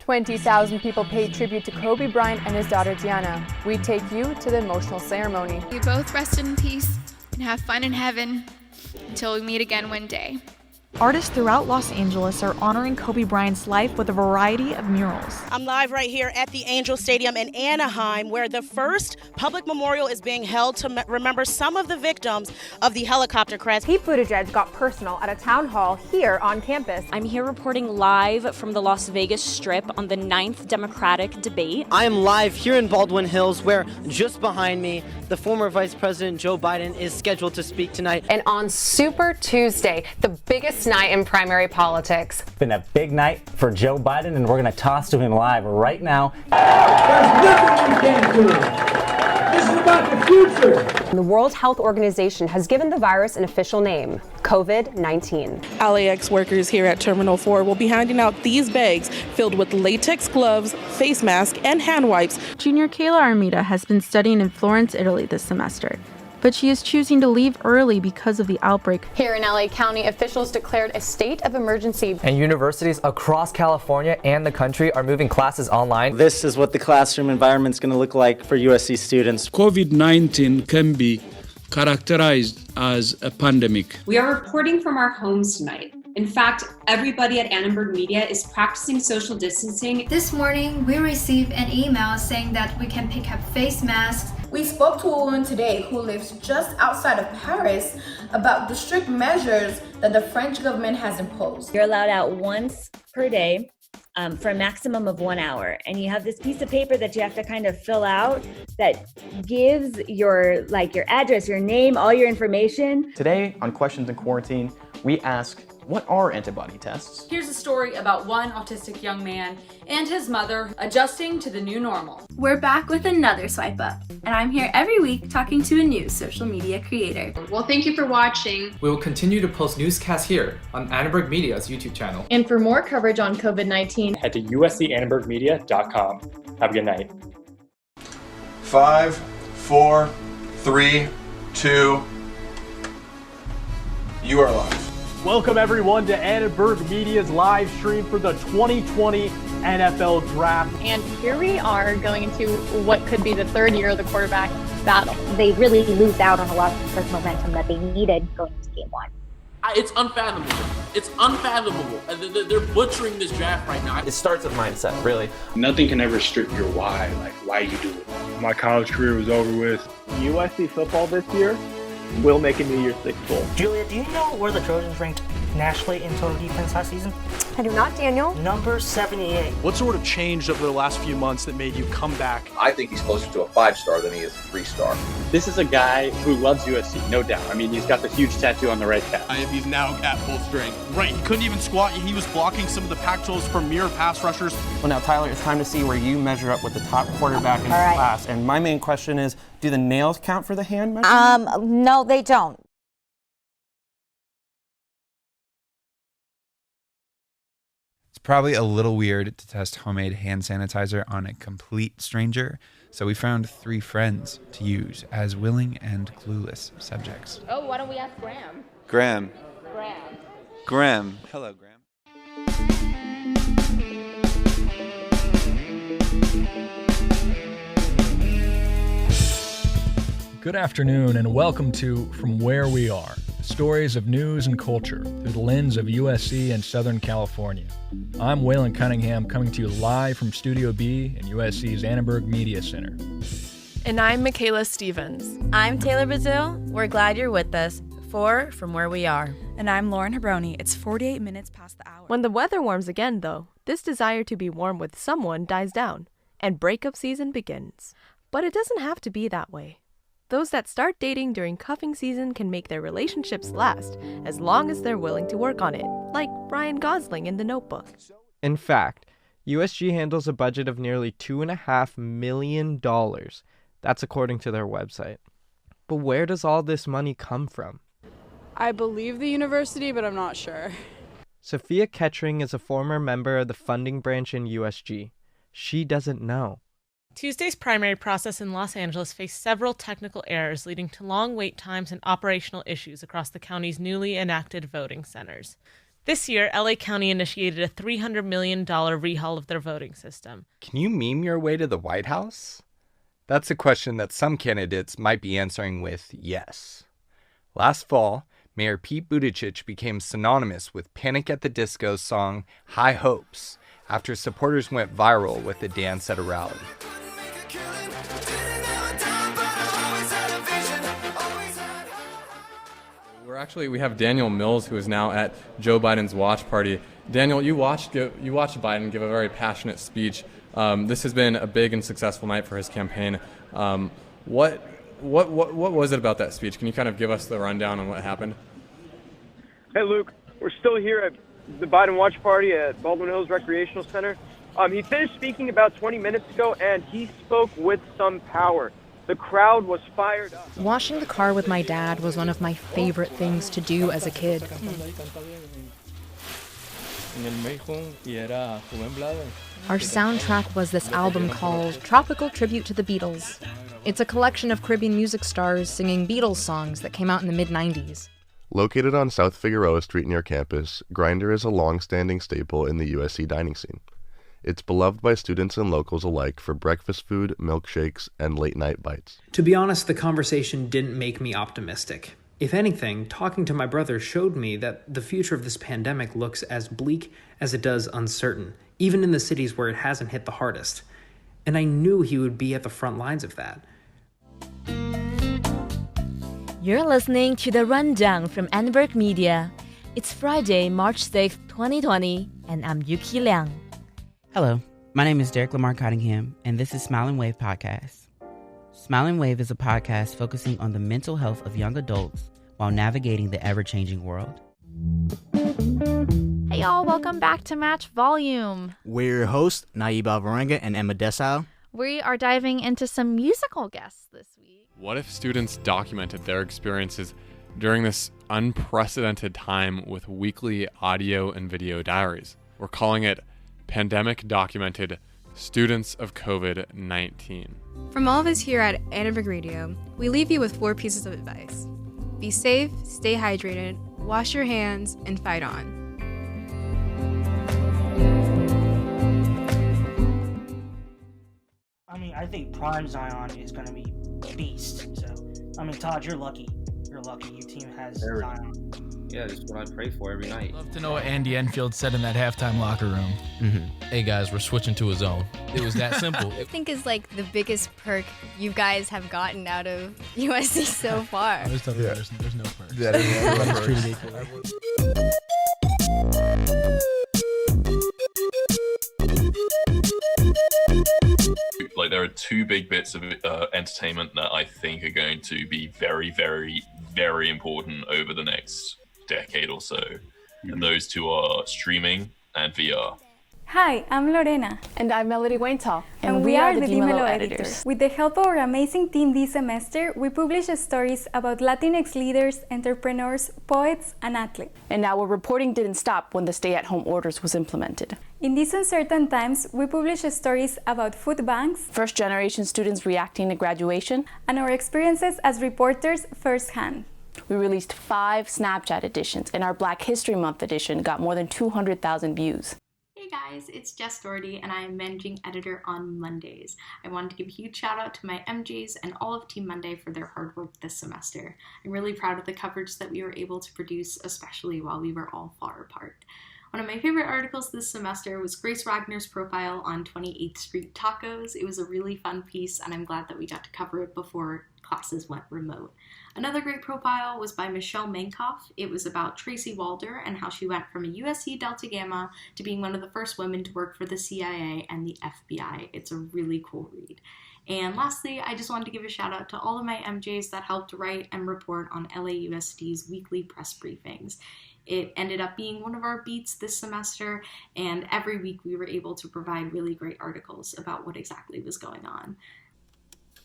20,000 people paid tribute to Kobe Bryant and his daughter Gianna. We take you to the emotional ceremony. We both rest in peace and have fun in heaven until we meet again one day. Artists throughout Los Angeles are honoring Kobe Bryant's life with a variety of murals. I'm live right here at the Angel Stadium in Anaheim, where the first public memorial is being held to remember some of the victims of the helicopter crash. Pete Buttigieg got personal at a town hall here on campus. I'm here reporting live from the Las Vegas Strip on the 9th Democratic debate. I am live here in Baldwin Hills, where just behind me, the former Vice President Joe Biden is scheduled to speak tonight. And on Super Tuesday, the biggest night in primary politics. It's been a big night for Joe Biden, and we're going to toss to him live right now. There's nothing you can't do. This is about the future. The World Health Organization has given the virus an official name, COVID-19. LAX workers here at Terminal 4 will be handing out these bags filled with latex gloves, face masks, and hand wipes. Junior Kayla Armida has been studying in Florence, Italy this semester, but she is choosing to leave early because of the outbreak. Here in LA County, officials declared a state of emergency. And universities across California and the country are moving classes online. This is what the classroom environment is going to look like for USC students. COVID-19 can be characterized as a pandemic. We are reporting from our homes tonight. In fact, everybody at Annenberg Media is practicing social distancing. This morning, we received an email saying that we can pick up face masks. We spoke to a woman today who lives just outside of Paris about the strict measures that the French government has imposed. You're allowed out once per day for a maximum of 1 hour. And you have this piece of paper that you have to kind of fill out that gives your address, your name, all your information. Today on Questions in Quarantine, we ask, what are antibody tests? Here's a story about one autistic young man and his mother adjusting to the new normal. We're back with another Swipe Up, and I'm here every week talking to a new social media creator. Well, thank you for watching. We will continue to post newscasts here on Annenberg Media's YouTube channel. And for more coverage on COVID-19, head to uscannenbergmedia.com. Have a good night. 5, 4, 3, 2, you are live. Welcome everyone to Annenberg Media's live stream for the 2020 NFL Draft. and here we are going into what could be the third year of the quarterback battle. They really lose out on a lot of the momentum that they needed going into game one. It's unfathomable. It's unfathomable. They're butchering this draft right now. It starts with mindset, really. Nothing can ever strip your why, like why you do it. My college career was over with. USC football this year will make a New Year's Six bowl. Julia, do you know where the Trojans ranked nationally in total defense last season? I do not, Daniel. Number 78. What sort of changed over the last few months that made you come back? I think he's closer to a 5-star than he is a 3-star. This is a guy who loves USC, no doubt. I mean, he's got the huge tattoo on the right calf. He's now at full strength. Right, he couldn't even squat. He was blocking some of the Pac-12's premier pass rushers. Well, now, Tyler, it's time to see where you measure up with the top quarterback in the class. And my main question is, do the nails count for the hand measurement? No, they don't. It's probably a little weird to test homemade hand sanitizer on a complete stranger, so we found 3 friends to use as willing and clueless subjects. Oh, why don't we ask Graham? Graham. Hello, Graham. Good afternoon and welcome to From Where We Are, stories of news and culture through the lens of USC and Southern California. I'm Waylon Cunningham coming to you live from Studio B in USC's Annenberg Media Center. And I'm Michaela Stevens. I'm Taylor Bazil. We're glad you're with us for From Where We Are. And I'm Lauren Hebroni. It's 48 minutes past the hour. When the weather warms again, though, this desire to be warm with someone dies down, and breakup season begins. But it doesn't have to be that way. Those that start dating during cuffing season can make their relationships last as long as they're willing to work on it, like Ryan Gosling in The Notebook. In fact, USG handles a budget of nearly $2.5 million. That's according to their website. But where does all this money come from? I believe the university, but I'm not sure. Sophia Kettering is a former member of the funding branch in USG. She doesn't know. Tuesday's primary process in Los Angeles faced several technical errors, leading to long wait times and operational issues across the county's newly enacted voting centers. This year, LA County initiated a $300 million rehaul of their voting system. Can you meme your way to the White House? That's a question that some candidates might be answering with yes. Last fall, Mayor Pete Buttigieg became synonymous with Panic at the Disco's song High Hopes after supporters went viral with the dance at a rally. We have Daniel Mills, who is now at Joe Biden's watch party. Daniel, you watched Biden give a very passionate speech. This has been a big and successful night for his campaign. What was it about that speech? Can you kind of give us the rundown on what happened? Hey, Luke. We're still here at the Biden watch party at Baldwin Hills Recreational Center. He finished speaking about 20 minutes ago, and he spoke with some power. The crowd was fired up. Washing the car with my dad was one of my favorite things to do as a kid. Our soundtrack was this album called Tropical Tribute to the Beatles. It's a collection of Caribbean music stars singing Beatles songs that came out in the mid-90s. Located on South Figueroa Street near campus, Grindr is a long-standing staple in the USC dining scene. It's beloved by students and locals alike for breakfast food, milkshakes, and late-night bites. To be honest, the conversation didn't make me optimistic. If anything, talking to my brother showed me that the future of this pandemic looks as bleak as it does uncertain, even in the cities where it hasn't hit the hardest. And I knew he would be at the front lines of that. You're listening to The Rundown from Annenberg Media. It's Friday, March 6th, 2020, and I'm Yuki Liang. Hello, my name is Derek Lamar Cottingham, and this is Smile and Wave Podcast. Smile and Wave is a podcast focusing on the mental health of young adults while navigating the ever-changing world. Hey y'all, welcome back to Match Volume. We're your hosts, Naiba Varenga and Emma Dessau. We are diving into some musical guests this week. What if students documented their experiences during this unprecedented time with weekly audio and video diaries? We're calling it Pandemic Documented Students of COVID-19. From all of us here at Annenberg Radio, we leave you with 4 pieces of advice. Be safe, stay hydrated, wash your hands, and fight on. I think Prime Zion is going to be beast. So, Todd, you're lucky. You're lucky your team has Zion. Yeah, just what I pray for every night. Love to know what Andy Enfield said in that halftime locker room. Hey guys, we're switching to a zone. It was that simple. I think is like the biggest perk you guys have gotten out of USC so far. There's no perks. That is Like, there are 2 big bits of entertainment that I think are going to be very, very, very important over the next decade or so. And those 2 are streaming and VR. Hi, I'm Lorena. And I'm Melody Waintal. And we are the Dímelo editors. With the help of our amazing team this semester, we publish stories about Latinx leaders, entrepreneurs, poets, and athletes. And now our reporting didn't stop when the stay-at-home orders was implemented. In these uncertain times, we publish stories about food banks, first-generation students reacting to graduation, and our experiences as reporters firsthand. We released 5 Snapchat editions, and our Black History Month edition got more than 200,000 views. Hey guys, it's Jess Doherty and I am managing editor on Mondays. I wanted to give a huge shout out to my MJs and all of Team Monday for their hard work this semester. I'm really proud of the coverage that we were able to produce, especially while we were all far apart. One of my favorite articles this semester was Grace Wagner's profile on 28th Street Tacos. It was a really fun piece and I'm glad that we got to cover it before classes went remote. Another great profile was by Michelle Mankoff. It was about Tracy Walder and how she went from a USC Delta Gamma to being one of the first women to work for the CIA and the FBI. It's a really cool read. And lastly, I just wanted to give a shout out to all of my MJs that helped write and report on LAUSD's weekly press briefings. It ended up being one of our beats this semester, and every week we were able to provide really great articles about what exactly was going on.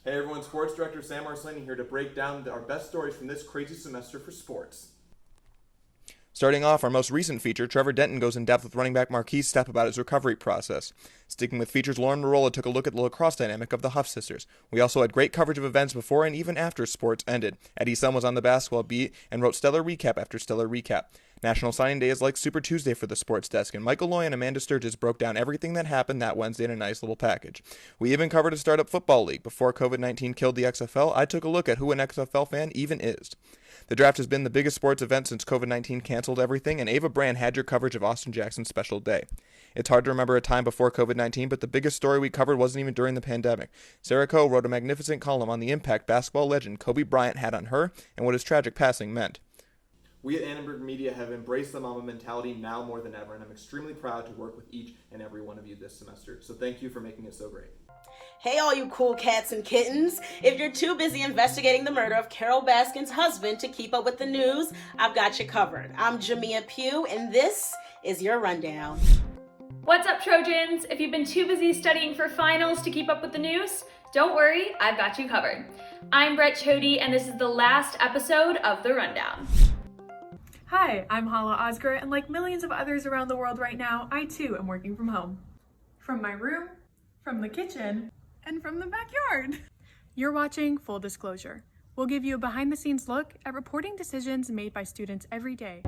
Hey everyone, Sports Director Sam Arslani here to break down our best stories from this crazy semester for sports. Starting off, our most recent feature, Trevor Denton goes in depth with running back Marquise Stepp about his recovery process. Sticking with features, Lauren Marola took a look at the lacrosse dynamic of the Huff sisters. We also had great coverage of events before and even after sports ended. Eddie Sum was on the basketball beat and wrote stellar recap after stellar recap. National Signing Day is like Super Tuesday for the sports desk, and Michael Loy and Amanda Sturgis broke down everything that happened that Wednesday in a nice little package. We even covered a startup football league. Before COVID-19 killed the XFL, I took a look at who an XFL fan even is. The draft has been the biggest sports event since COVID-19 canceled everything, and Ava Brand had your coverage of Austin Jackson's special day. It's hard to remember a time before COVID-19, but the biggest story we covered wasn't even during the pandemic. Sarah Coe wrote a magnificent column on the impact basketball legend Kobe Bryant had on her and what his tragic passing meant. We at Annenberg Media have embraced the Mama mentality now more than ever, and I'm extremely proud to work with each and every one of you this semester. So thank you for making it so great. Hey all you cool cats and kittens. If you're too busy investigating the murder of Carol Baskin's husband to keep up with the news, I've got you covered. I'm Jamia Pugh, and this is your rundown. What's up, Trojans? If you've been too busy studying for finals to keep up with the news, don't worry, I've got you covered. I'm Brett Chody, and this is the last episode of The Rundown. Hi, I'm Hala Oscar, and like millions of others around the world right now, I too am working from home. From my room, from the kitchen, and from the backyard. You're watching Full Disclosure. We'll give you a behind-the-scenes look at reporting decisions made by students every day.